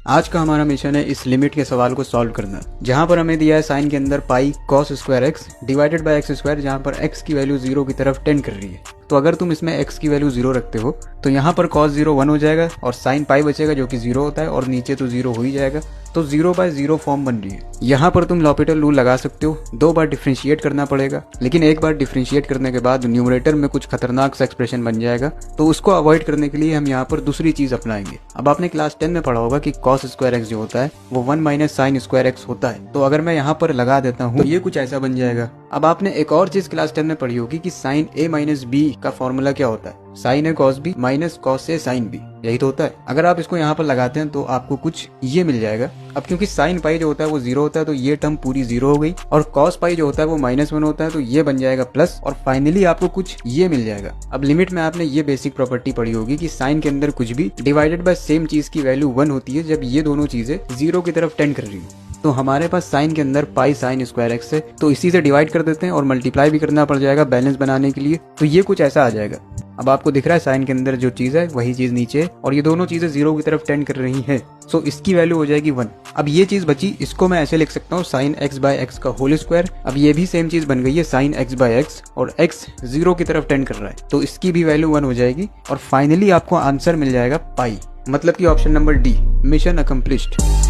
आज का हमारा मिशन है इस लिमिट के सवाल को सॉल्व करना, जहां पर हमें दिया है साइन के अंदर pi cos square x divided by x square, जहां पर एक्स की वैल्यू 0 की तरफ टेंड कर रही है। तो अगर तुम इसमें एक्स की वैल्यू 0 रखते हो तो यहाँ पर कॉस 0 1 हो जाएगा और साइन पाई बचेगा जो कि 0 होता है, और नीचे तो 0 हो ही जाएगा। तो 0/0 फॉर्म बन रही है। यहाँ पर तुम लॉपिटल रूल लगा सकते हो, 2 बार डिफ्रेंशिएट करना पड़ेगा, लेकिन एक बार डिफ्रेंशिएट करने के बाद न्यूमरेटर में कुछ खतरनाक सा एक्सप्रेशन बन जाएगा। तो उसको अवॉइड करने के लिए हम यहाँ पर दूसरी चीज अपनाएंगे। अब आपने क्लास 10 में पढ़ा होगा कि कॉस स्क्वायर एक्स जो होता है वो 1 माइनस साइन स्क्वायर एक्स होता है। तो अगर मैं यहाँ पर लगा देता हूँ तो ये कुछ ऐसा बन जाएगा। अब आपने एक और चीज क्लास 10 में पढ़ी होगी कि साइन ए माइनस बी का फॉर्मूला क्या होता है, sign A cos B minus cos A sine B, यही तो होता है। अगर आप इसको यहाँ पर लगाते हैं तो आपको कुछ ये मिल जाएगा। अब क्योंकि साइन पाई जो होता है वो 0 होता है तो ये टर्म पूरी 0 हो गई, और कॉस पाई जो होता है वो -1 होता है तो ये बन जाएगा प्लस, और फाइनली आपको कुछ ये मिल जाएगा। अब लिमिट में आपने ये बेसिक प्रॉपर्टी पढ़ी होगी कि साइन के अंदर कुछ भी डिवाइडेड बाय सेम चीज की वैल्यू 1 होती है जब ये दोनों चीजें 0 की तरफ टेंड कर रही है। तो हमारे पास साइन के अंदर पाई साइन स्क्वायर एक्स है, तो इसी से डिवाइड कर देते हैं और मल्टीप्लाई भी करना पड़ जाएगा बैलेंस बनाने के लिए। तो ये कुछ ऐसा आ जाएगा। अब आपको दिख रहा है साइन के अंदर जो चीज है वही चीज नीचे है, और ये दोनों चीजें 0 की तरफ टेंड कर रही हैं। सो इसकी वैल्यू हो जाएगी 1। अब ये चीज बची, इसको मैं ऐसे लिख सकता हूँ साइन एक्स बाय एक्स का होल स्क्वायर। अब ये भी सेम चीज बन गई है साइन एक्स बाय एक्स, और एक्स 0 की तरफ टेंड कर रहा है तो इसकी भी वैल्यू 1 हो जाएगी, और फाइनली आपको आंसर मिल जाएगा पाई। मतलब कि option number D, mission accomplished.